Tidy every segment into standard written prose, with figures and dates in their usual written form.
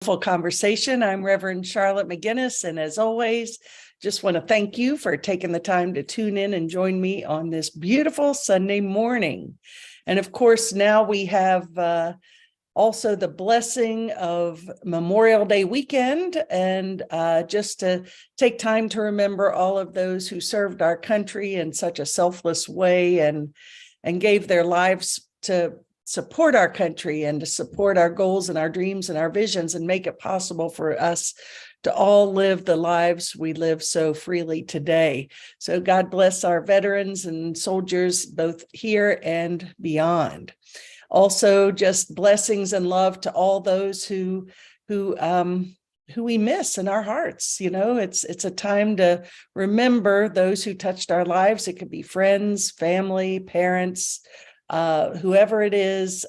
Conversation. I'm Reverend Charlotte McGinnis, and as always, just want to thank you for taking the time to tune in and join me on this beautiful Sunday morning. And of course, now we have also the blessing of Memorial Day weekend, and just to take time to remember all of those who served our country in such a selfless way and gave their lives to support our country and to support our goals and our dreams and our visions and make it possible for us to all live the lives we live so freely today. So God bless our veterans and soldiers both here and beyond. Also, just blessings and love to all those who we miss in our hearts. You know, it's a time to remember those who touched our lives. It could be friends, family, parents, whoever it is.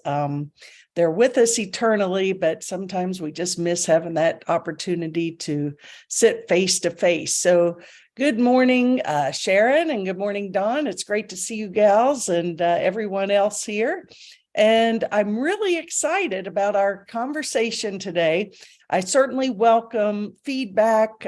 They're with us eternally, but sometimes we just miss having that opportunity to sit face to face. So good morning, Sharon, and good morning, Dawn. It's great to see you gals and everyone else here. And I'm really excited about our conversation today. I certainly welcome feedback,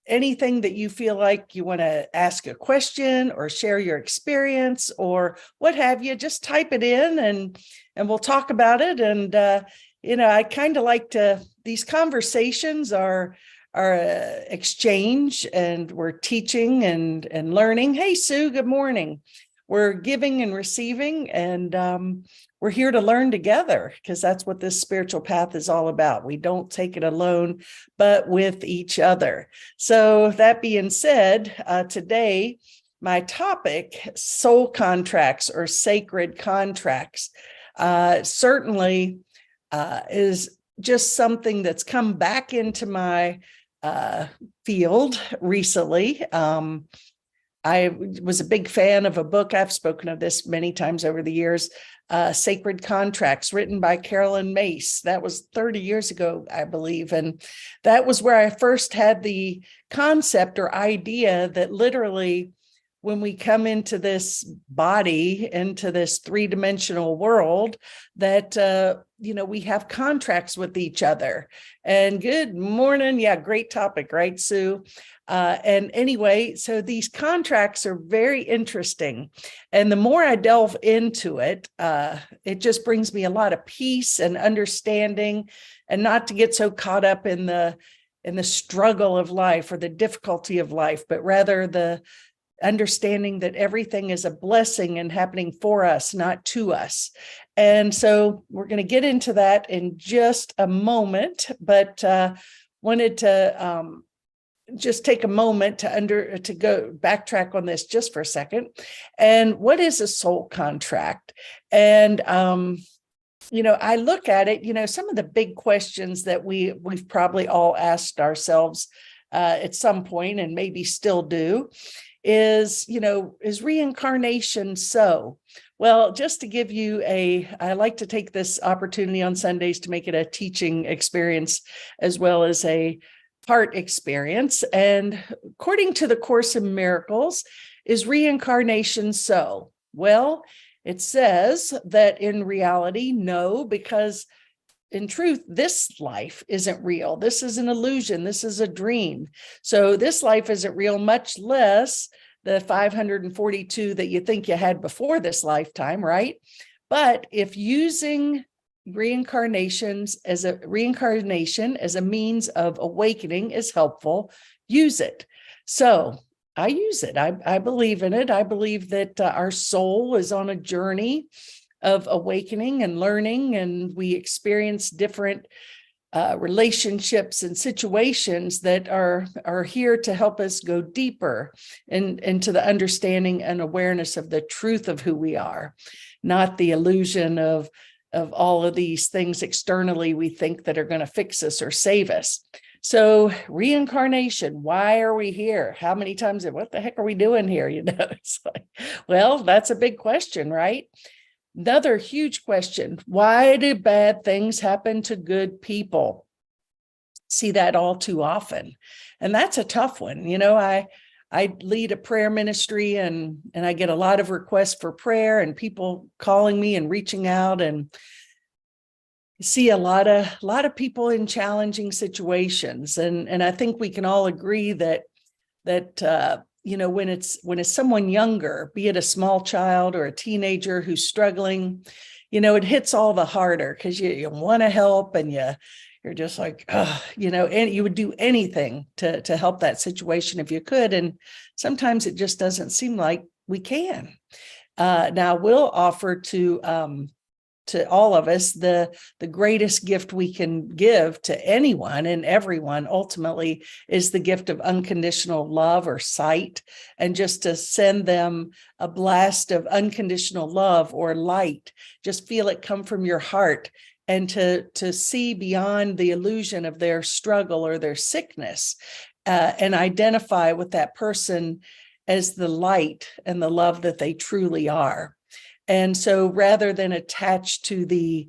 anything that you feel like you want to ask a question or share your experience or what have you, just type it in and we'll talk about it. And, I kind of like these conversations are exchange, and we're teaching and learning. Hey, Sue, good morning. We're giving and receiving, and we're here to learn together because that's what this spiritual path is all about. We don't take it alone, but with each other. So that being said, today, my topic, soul contracts or sacred contracts, certainly is just something that's come back into my field recently. I was a big fan of a book. I've spoken of this many times over the years, Sacred Contracts, written by Carolyn Mace. That was 30 years ago, I believe. And that was where I first had the concept or idea that literally when we come into this body, into this three-dimensional world, that, we have contracts with each other. And good morning. Yeah, great topic, right, Sue? And anyway, so these contracts are very interesting. And the more I delve into it, it just brings me a lot of peace and understanding, and not to get so caught up in the struggle of life or the difficulty of life, but rather the understanding that everything is a blessing and happening for us, not to us. And so we're going to get into that in just a moment, but wanted to just take a moment to go backtrack on this just for a second. And what is a soul contract? And I look at it, some of the big questions that we've probably all asked ourselves at some point, and maybe still do, is reincarnation so? Well, just to give you I like to take this opportunity on Sundays to make it a teaching experience as well as a heart experience. And according to the Course in Miracles, is reincarnation so? Well, it says that in reality, no, because in truth, this life isn't real. This is an illusion. This is a dream. So this life isn't real, much less the 542 that you think you had before this lifetime, right? But if using reincarnation as a means of awakening is helpful, use it. So I use it. I believe in it. I believe that our soul is on a journey of awakening and learning, and we experience different relationships and situations that are here to help us go deeper into the understanding and awareness of the truth of who we are, not the illusion of all of these things externally we think that are going to fix us or save us. So reincarnation, why are we here? How many times, what the heck are we doing here? It's like, well, that's a big question, right? Another huge question, why do bad things happen to good people? See that all too often. And that's a tough one. I lead a prayer ministry, and I get a lot of requests for prayer and people calling me and reaching out. And see a lot of people in challenging situations, and I think we can all agree that when it's someone younger, be it a small child or a teenager who's struggling, it hits all the harder because you want to help, and you're just like, and you would do anything to help that situation if you could, and sometimes it just doesn't seem like we can. Now we'll offer to all of us the greatest gift we can give to anyone and everyone ultimately is the gift of unconditional love or sight, and just to send them a blast of unconditional love or light. Just feel it come from your heart, and to see beyond the illusion of their struggle or their sickness, and identify with that person as the light and the love that they truly are. And so rather than attach to the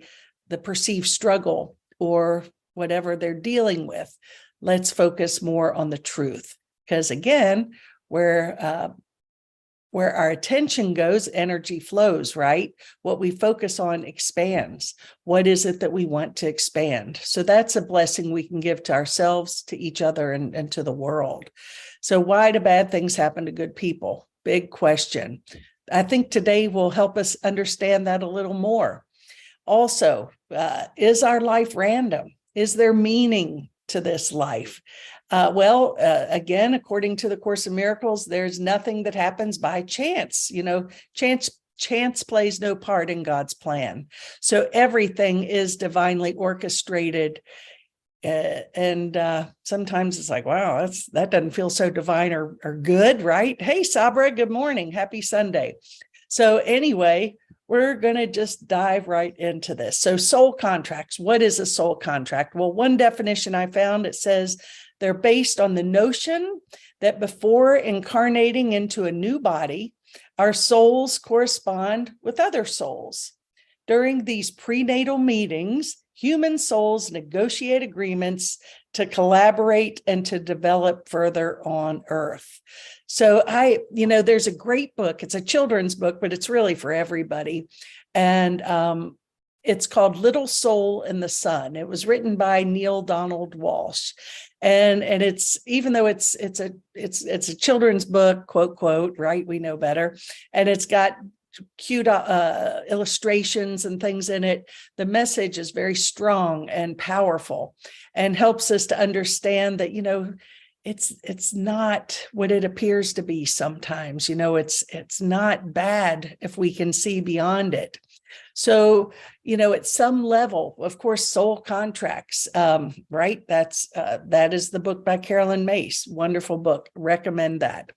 perceived struggle or whatever they're dealing with, let's focus more on the truth. Because again, where our attention goes, energy flows, right? What we focus on expands. What is it that we want to expand? So that's a blessing we can give to ourselves, to each other, and to the world. So why do bad things happen to good people? Big question. I think today will help us understand that a little more. Also, is our life random? Is there meaning to this life? Again, according to the Course in Miracles, there's nothing that happens by chance. Chance plays no part in God's plan. So everything is divinely orchestrated. And sometimes it's like, wow, that doesn't feel so divine or good, right? Hey, Sabra, good morning. Happy Sunday. So anyway, we're going to just dive right into this. So soul contracts. What is a soul contract? Well, one definition I found, it says they're based on the notion that before incarnating into a new body, our souls correspond with other souls. During these prenatal meetings, human souls negotiate agreements to collaborate and to develop further on Earth. So there's a great book. It's a children's book, but it's really for everybody. And it's called Little Soul in the Sun. It was written by Neil Donald Walsh. And it's, even though it's a children's book, quote, right? We know better. And it's got cute illustrations and things in it. The message is very strong and powerful, and helps us to understand that, it's not what it appears to be sometimes. It's not bad if we can see beyond it. So, at some level, of course, soul contracts, right? That is the book by Carolyn Mace. Wonderful book. Recommend that.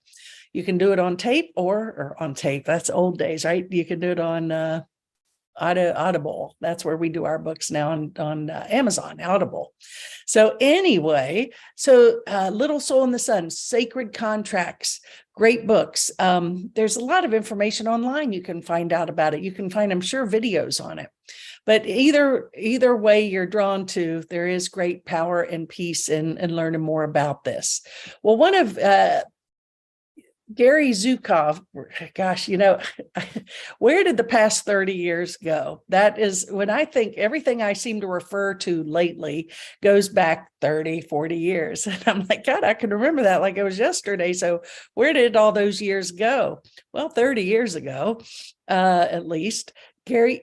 You can do it on tape or on tape. That's old days, right? You can do it on Audible. That's where we do our books now on Amazon, Audible. So anyway, Little Soul in the Sun, Sacred Contracts, great books. There's a lot of information online you can find out about it. You can find, I'm sure, videos on it. But either way you're drawn to, there is great power and peace in learning more about this. Well, one of Gary Zukov, gosh, where did the past 30 years go? That is when I think everything I seem to refer to lately goes back 30, 40 years. And I'm like, God, I can remember that like it was yesterday. So where did all those years go? Well, 30 years ago, at least, Gary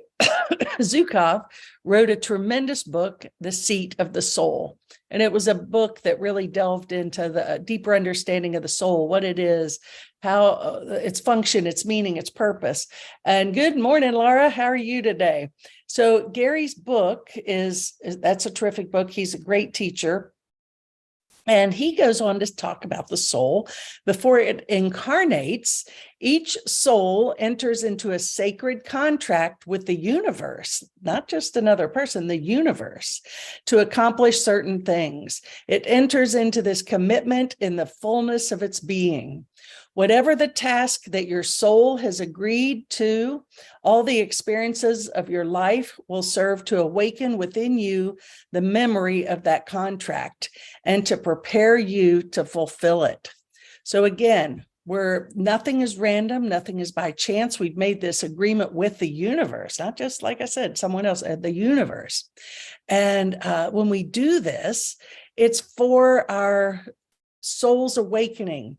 Zukov wrote a tremendous book, The Seat of the Soul. And it was a book that really delved into the deeper understanding of the soul, what it is, how its function, its meaning, its purpose. And good morning, Laura. How are you today? So Gary's book that's a terrific book. He's a great teacher. And he goes on to talk about the soul. Before it incarnates, each soul enters into a sacred contract with the universe, not just another person, the universe, to accomplish certain things. It enters into this commitment in the fullness of its being. Whatever the task that your soul has agreed to, all the experiences of your life will serve to awaken within you the memory of that contract and to prepare you to fulfill it. So again, where nothing is random, nothing is by chance. We've made this agreement with the universe, not just, like I said, someone else, the universe. And when we do this, it's for our soul's awakening,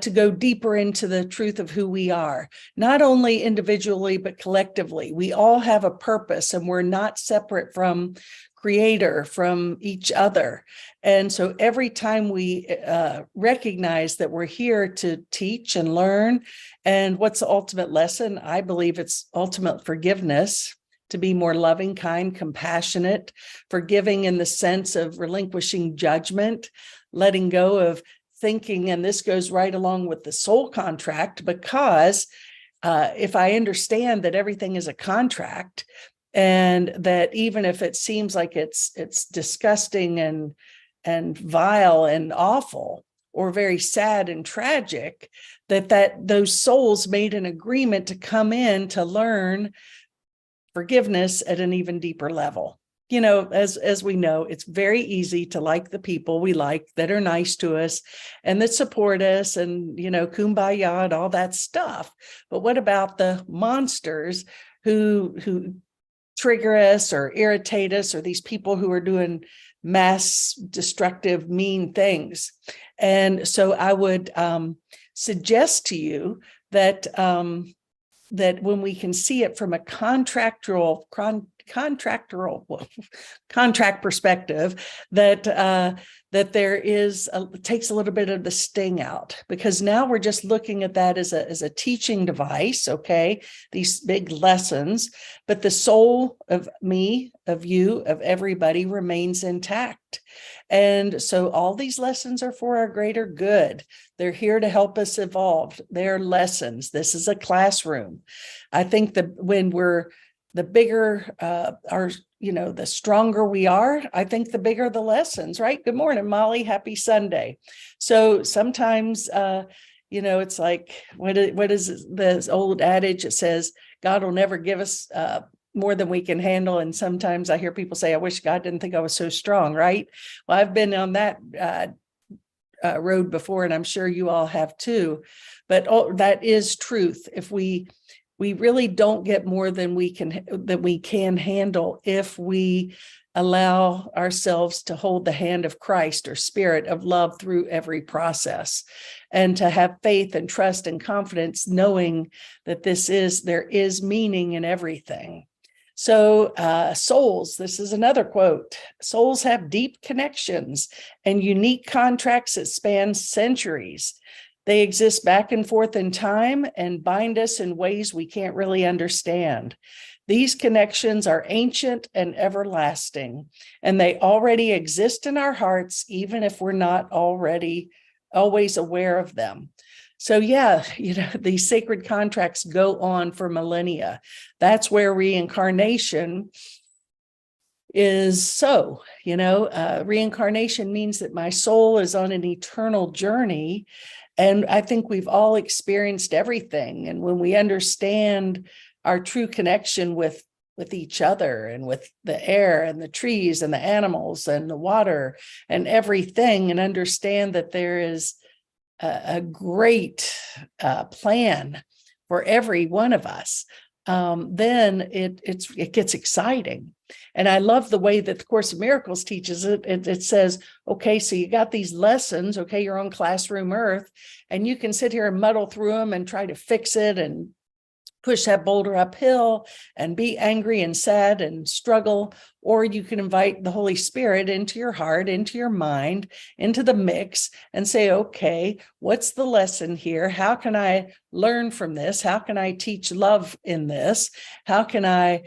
to go deeper into the truth of who we are, not only individually, but collectively. We all have a purpose, and we're not separate from Creator, from each other. And so every time we recognize that we're here to teach and learn, and what's the ultimate lesson? I believe it's ultimate forgiveness, to be more loving, kind, compassionate, forgiving in the sense of relinquishing judgment, letting go of thinking. And this goes right along with the soul contract, because if I understand that everything is a contract, and that even if it seems like it's disgusting and vile and awful, or very sad and tragic, that those souls made an agreement to come in to learn forgiveness at an even deeper level. You know, as we know, it's very easy to like the people we like that are nice to us and that support us, and, you know, kumbaya and all that stuff. But what about the monsters who trigger us or irritate us, or these people who are doing mass destructive, mean things? And so I would suggest to you that that when we can see it from a contract perspective, that there is takes a little bit of the sting out, because now we're just looking at that as a teaching device. Okay, these big lessons, but the soul of me, of you, of everybody remains intact. And so all these lessons are for our greater good. They're here to help us evolve. They're lessons. This is a classroom. I think that when we're the bigger the stronger we are, I think the bigger the lessons, right? Good morning, Molly. Happy Sunday. So sometimes, it's like, what is this old adage? It says, God will never give us more than we can handle. And sometimes I hear people say, I wish God didn't think I was so strong, right? Well, I've been on that road before, and I'm sure you all have too. But that is truth. If we really don't get more than we can handle if we allow ourselves to hold the hand of Christ, or spirit of love, through every process, and to have faith and trust and confidence, knowing that there is meaning in everything. So souls, this is another quote, souls have deep connections and unique contracts that span centuries. They exist back and forth in time and bind us in ways we can't really understand. These connections are ancient and everlasting, and they already exist in our hearts, even if we're not already always aware of them. So yeah, these sacred contracts go on for millennia. That's where reincarnation is. So, reincarnation means that my soul is on an eternal journey. And I think we've all experienced everything. And when we understand our true connection with each other, and with the air and the trees and the animals and the water and everything, and understand that there is a great plan for every one of us, then it gets exciting. And I love the way that the Course of Miracles teaches it. It says, okay, so you got these lessons, okay, you're on classroom earth, and you can sit here and muddle through them and try to fix it and push that boulder uphill and be angry and sad and struggle, or you can invite the Holy Spirit into your heart, into your mind, into the mix, and say, okay, what's the lesson here? How can I learn from this? How can I teach love in this? How can I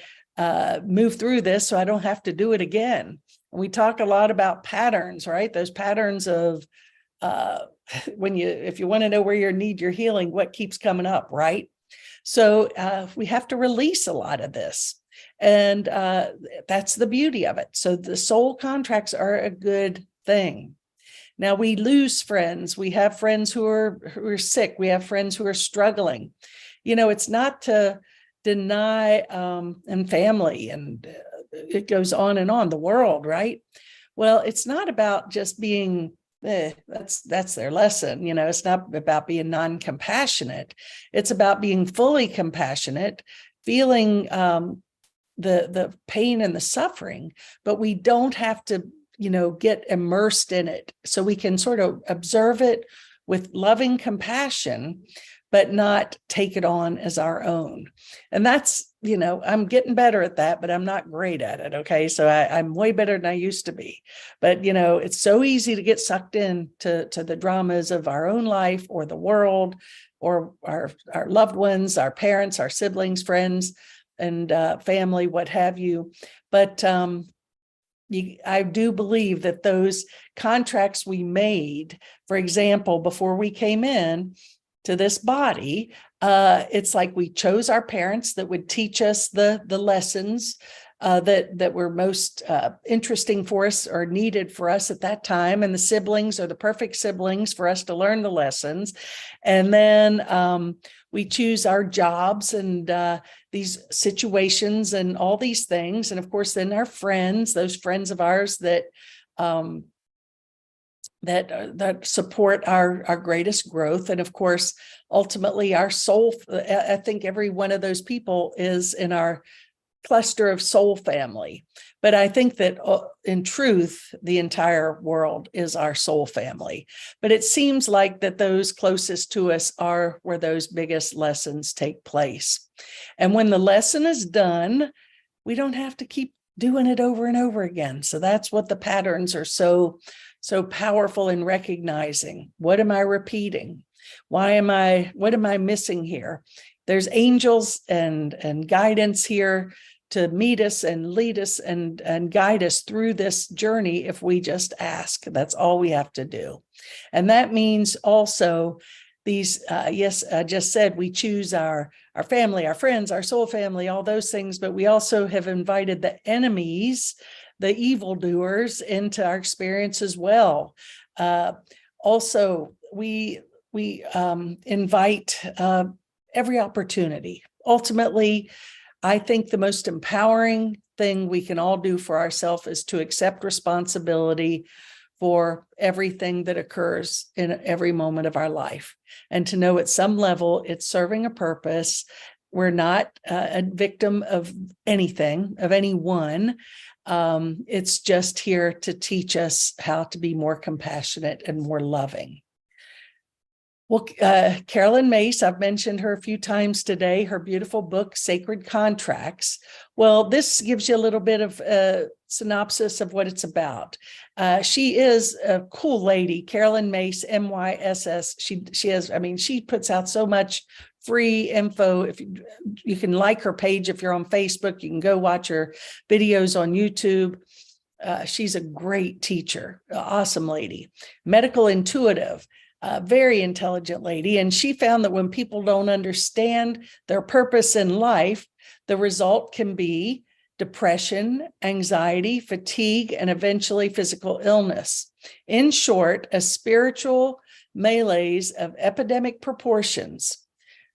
move through this so I don't have to do it again? And we talk a lot about patterns, right? Those patterns of if you want to know where you need your healing, what keeps coming up, right? So we have to release a lot of this. And that's the beauty of it. So the soul contracts are a good thing. Now, we lose friends. We have friends who are sick. We have friends who are struggling. It's not to deny and family, and it goes on and on, the world, right? Well, it's not about just being that's their lesson. It's not about being non-compassionate. It's about being fully compassionate, feeling the pain and the suffering, but we don't have to, get immersed in it. So we can sort of observe it with loving compassion, but not take it on as our own. And that's, I'm getting better at that, but I'm not great at it. Okay. So I'm way better than I used to be. But, it's so easy to get sucked in to the dramas of our own life or the world or our loved ones, our parents, our siblings, friends, and family, what have you. But I do believe that those contracts we made, for example, before we came in to this body, it's like we chose our parents that would teach us the lessons that were most interesting for us or needed for us at that time. And the siblings are the perfect siblings for us to learn the lessons. And then we choose our jobs and these situations and all these things. And of course, then our friends, those friends of ours that support our greatest growth. And of course, ultimately our soul, I think every one of those people is in our cluster of soul family. But I think that in truth, the entire world is our soul family. But it seems like that those closest to us are where those biggest lessons take place. And when the lesson is done, we don't have to keep doing it over and over again. So that's what the patterns are so powerful in recognizing. What am I repeating? What am I missing here? There's angels and guidance here to meet us and lead us and guide us through this journey if we just ask. That's all we have to do. And that means also these, yes, I just said we choose our family, our friends, our soul family, all those things, but we also have invited the enemies, the evildoers into our experience as well. Also, we invite every opportunity. Ultimately, I think the most empowering thing we can all do for ourselves is to accept responsibility for everything that occurs in every moment of our life, and to know at some level it's serving a purpose. We're not a victim of anything, of anyone. It's just here to teach us how to be more compassionate and more loving. Well, Carolyn Mace, I've mentioned her a few times today, her beautiful book, Sacred Contracts. Well, this gives you a little bit of a synopsis of what it's about. She is a cool lady, Carolyn Mace, M-Y-S-S. She puts out so much free info. If you can like her page, if you're on Facebook, you can go watch her videos on YouTube. She's a great teacher, awesome lady, medical intuitive. Very intelligent lady. And she found that when people don't understand their purpose in life, the result can be depression, anxiety, fatigue, and eventually physical illness. In short, a spiritual malaise of epidemic proportions.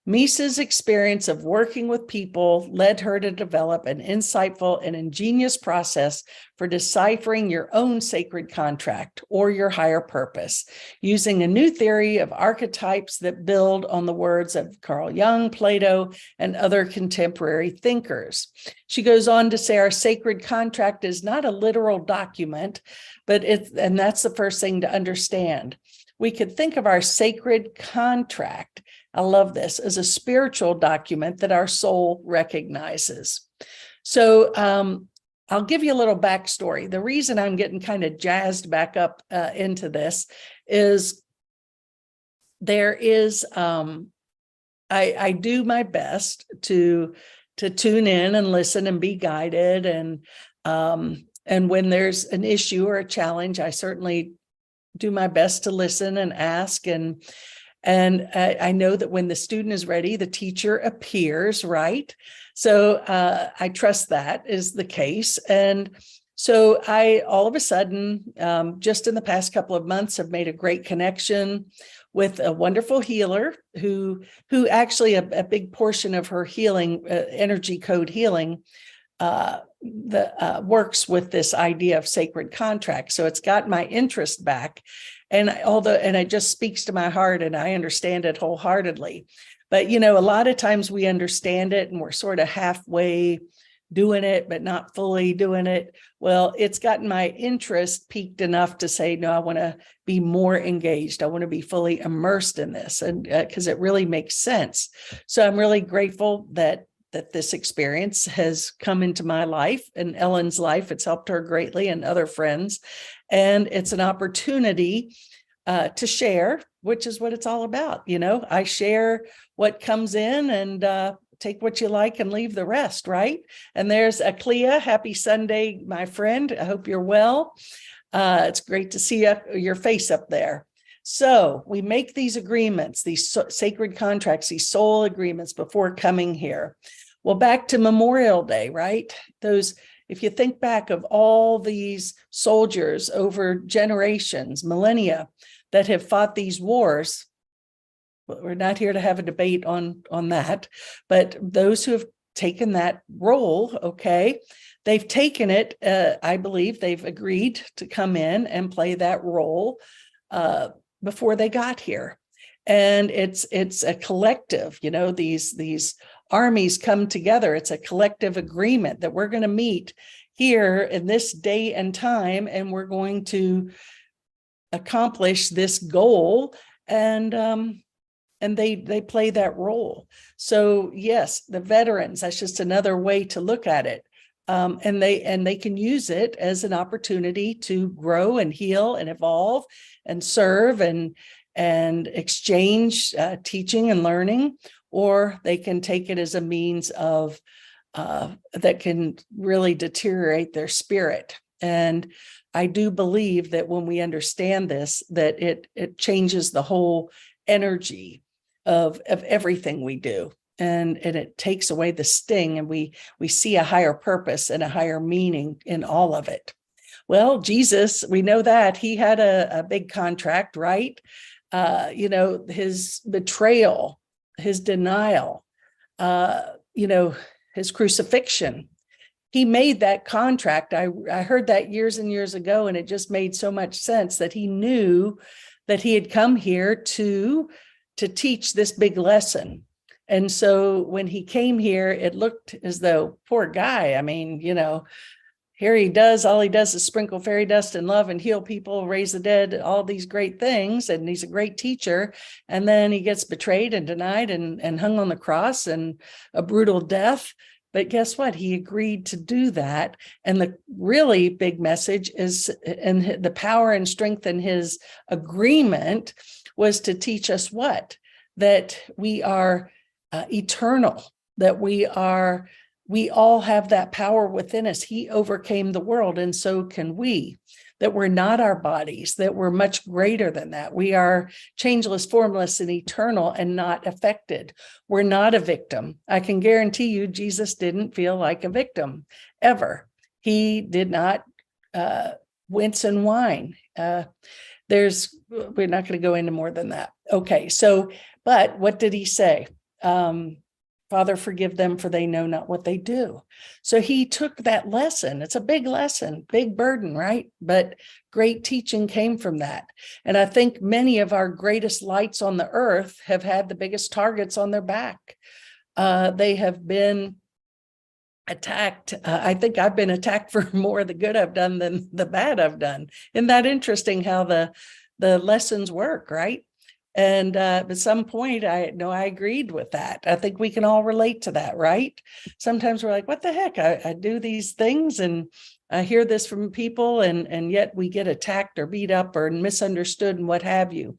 Misa's experience of working with people led her to develop an insightful and ingenious process for deciphering your own sacred contract or your higher purpose, using a new theory of archetypes that build on the words of Carl Jung, Plato, and other contemporary thinkers. She goes on to say our sacred contract is not a literal document, and that's the first thing to understand. We could think of our sacred contract, I love this, as a spiritual document that our soul recognizes. So I'll give you a little backstory. The reason I'm getting kind of jazzed back up into this is there is, I do my best to tune in and listen and be guided. And when there's an issue or a challenge, I certainly do my best to listen and ask. And I know that when the student is ready, the teacher appears, right? So I trust that is the case. And so I, all of a sudden, just in the past couple of months, have made a great connection with a wonderful healer who actually a big portion of her healing, energy code healing, works with this idea of sacred contract. So it's got my interest back. And it just speaks to my heart, and I understand it wholeheartedly. But, a lot of times we understand it and we're sort of halfway doing it, but not fully doing it. Well, it's gotten my interest piqued enough to say, no, I want to be more engaged. I want to be fully immersed in this, and because it really makes sense. So I'm really grateful that this experience has come into my life and Ellen's life. It's helped her greatly, and other friends. And it's an opportunity to share, which is what it's all about. I share what comes in, and take what you like and leave the rest, right? And there's Clea. Happy Sunday, my friend. I hope you're well. It's great to see your face up there. So we make these agreements, these sacred contracts, these soul agreements before coming here. Well, back to Memorial Day, right? If you think back of all these soldiers over generations, millennia, that have fought these wars, we're not here to have a debate on that, but those who have taken that role, okay, they've taken it, I believe they've agreed to come in and play that role before they got here. And it's a collective, these armies come together. It's a collective agreement that we're going to meet here in this day and time, and we're going to accomplish this goal. And they play that role. So yes, the veterans, that's just another way to look at it. And they can use it as an opportunity to grow and heal and evolve and serve and exchange teaching and learning, or they can take it as a means of that can really deteriorate their spirit. And I do believe that when we understand this, that it changes the whole energy of everything we do, and it takes away the sting, and we see a higher purpose and a higher meaning in all of it. Well, Jesus, we know that he had a big contract, right? His betrayal, his denial, his crucifixion. He made that contract. I heard that years and years ago, and it just made so much sense that he knew that he had come here to teach this big lesson. And so when he came here, it looked as though, poor guy, I mean, here he does, all he does is sprinkle fairy dust and love and heal people, raise the dead, all these great things. And he's a great teacher. And then he gets betrayed and denied and hung on the cross, and a brutal death. But guess what? He agreed to do that. And the really big message is, and the power and strength in his agreement was to teach us what? That we are eternal, that we all have that power within us. He overcame the world, and so can we. That we're not our bodies, that we're much greater than that. We are changeless, formless, and eternal, and not affected. We're not a victim. I can guarantee you, Jesus didn't feel like a victim, ever. He did not wince and whine. We're not going to go into more than that. Okay, but what did he say? Father, forgive them, for they know not what they do. So he took that lesson. It's a big lesson, big burden, right? But great teaching came from that. And I think many of our greatest lights on the earth have had the biggest targets on their back. They have been attacked. I think I've been attacked for more of the good I've done than the bad I've done. Isn't that interesting how the lessons work, right? And at some point, I agreed with that. I think we can all relate to that, right? Sometimes we're like, what the heck? I do these things and I hear this from people, and yet we get attacked or beat up or misunderstood and what have you.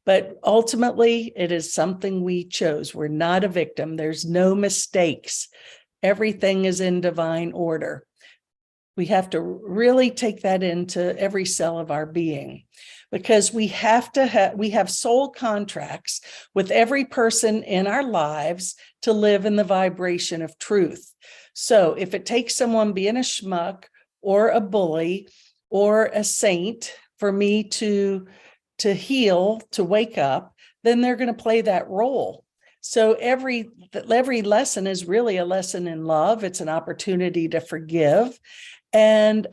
But ultimately, it is something we chose. We're not a victim. There's no mistakes. Everything is in divine order. We have to really take that into every cell of our being, because we have soul contracts with every person in our lives to live in the vibration of truth. So if it takes someone being a schmuck or a bully or a saint for me to heal, to wake up, then they're going to play that role. So every lesson is really a lesson in love. It's an opportunity to forgive. And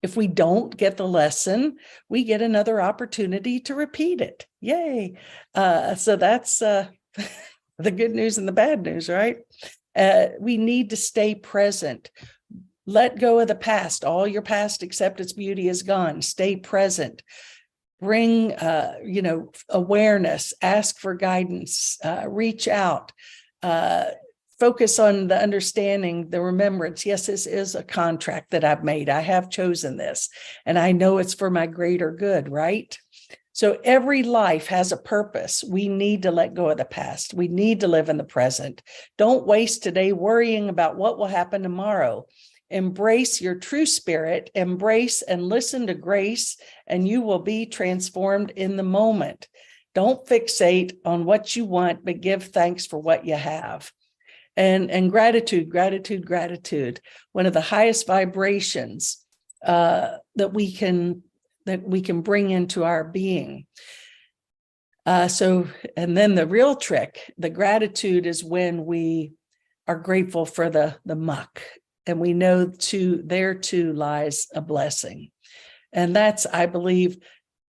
if we don't get the lesson, we get another opportunity to repeat it. Yay. So that's the good news and the bad news, right? We need to stay present. Let go of the past. All your past, except its beauty, is gone. Stay present. Bring, awareness. Ask for guidance. Reach out. Focus on the understanding, the remembrance. Yes, this is a contract that I've made. I have chosen this, and I know it's for my greater good, right? So every life has a purpose. We need to let go of the past. We need to live in the present. Don't waste today worrying about what will happen tomorrow. Embrace your true spirit, embrace and listen to grace, and you will be transformed in the moment. Don't fixate on what you want, but give thanks for what you have. And gratitude. One of the highest vibrations that we can bring into our being. And then the real trick, the gratitude, is when we are grateful for the muck, and we know there too lies a blessing. And that's, I believe,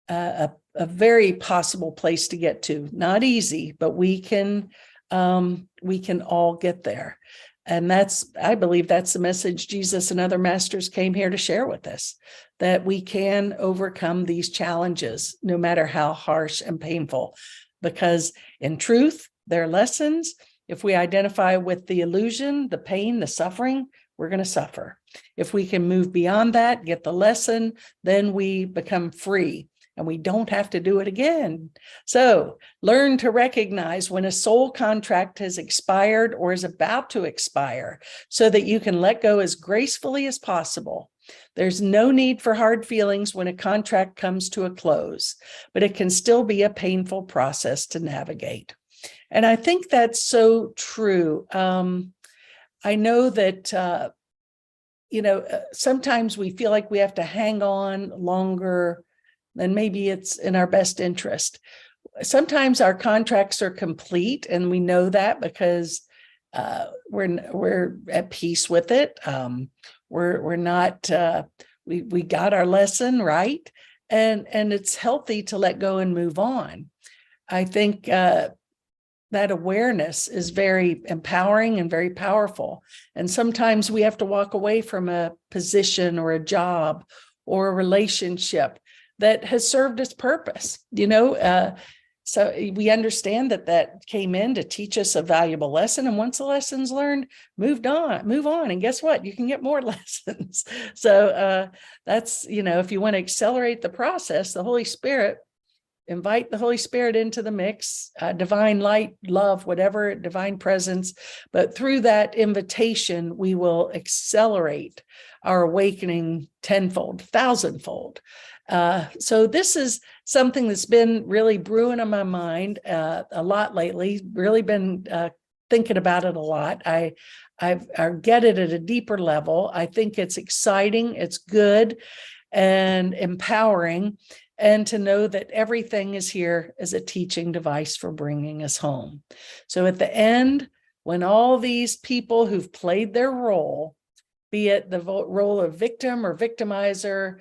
a very possible place to get to. Not easy, but we can all get there. And I believe that's the message Jesus and other masters came here to share with us, that we can overcome these challenges, no matter how harsh and painful, because in truth, they're lessons. If we identify with the illusion, the pain, the suffering, we're going to suffer. If we can move beyond that, get the lesson, then we become free. And we don't have to do it again. So learn to recognize when a soul contract has expired or is about to expire, so that you can let go as gracefully as possible. There's no need for hard feelings when a contract comes to a close, but it can still be a painful process to navigate. And I think that's so true. I know that, sometimes we feel like we have to hang on longer, and maybe it's in our best interest. Sometimes our contracts are complete, and we know that because we're at peace with it. We're not. We got our lesson right, and it's healthy to let go and move on. I think that awareness is very empowering and very powerful. And sometimes we have to walk away from a position or a job or a relationship that has served its purpose, so we understand that came in to teach us a valuable lesson. And once the lesson's learned, move on. And guess what? You can get more lessons. So that's, if you want to accelerate the process, invite the Holy Spirit into the mix, divine light, love, whatever, divine presence. But through that invitation, we will accelerate our awakening tenfold, thousandfold. So this is something that's been really brewing in my mind a lot lately, really been thinking about it a lot. I get it at a deeper level. I think it's exciting, it's good and empowering, and to know that everything is here as a teaching device for bringing us home. So at the end, when all these people who've played their role, be it the role of victim or victimizer,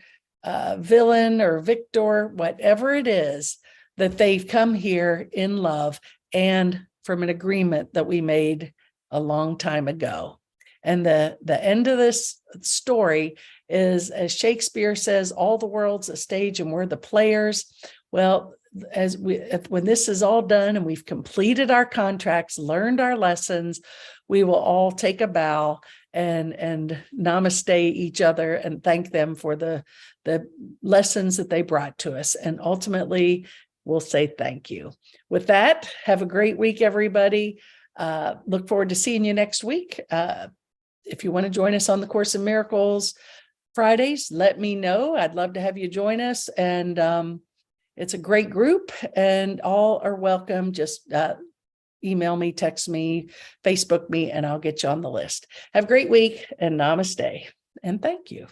villain or victor, whatever it is, that they've come here in love and from an agreement that we made a long time ago. And the end of this story is, as Shakespeare says, all the world's a stage and we're the players. Well, when this is all done and we've completed our contracts, learned our lessons, we will all take a bow and namaste each other and thank them for the lessons that they brought to us. And ultimately, we'll say thank you. With that, have a great week, everybody. Look forward to seeing you next week. If you want to join us on the Course in Miracles Fridays, let me know. I'd love to have you join us. And it's a great group and all are welcome. Just email me, text me, Facebook me, and I'll get you on the list. Have a great week and namaste. And thank you.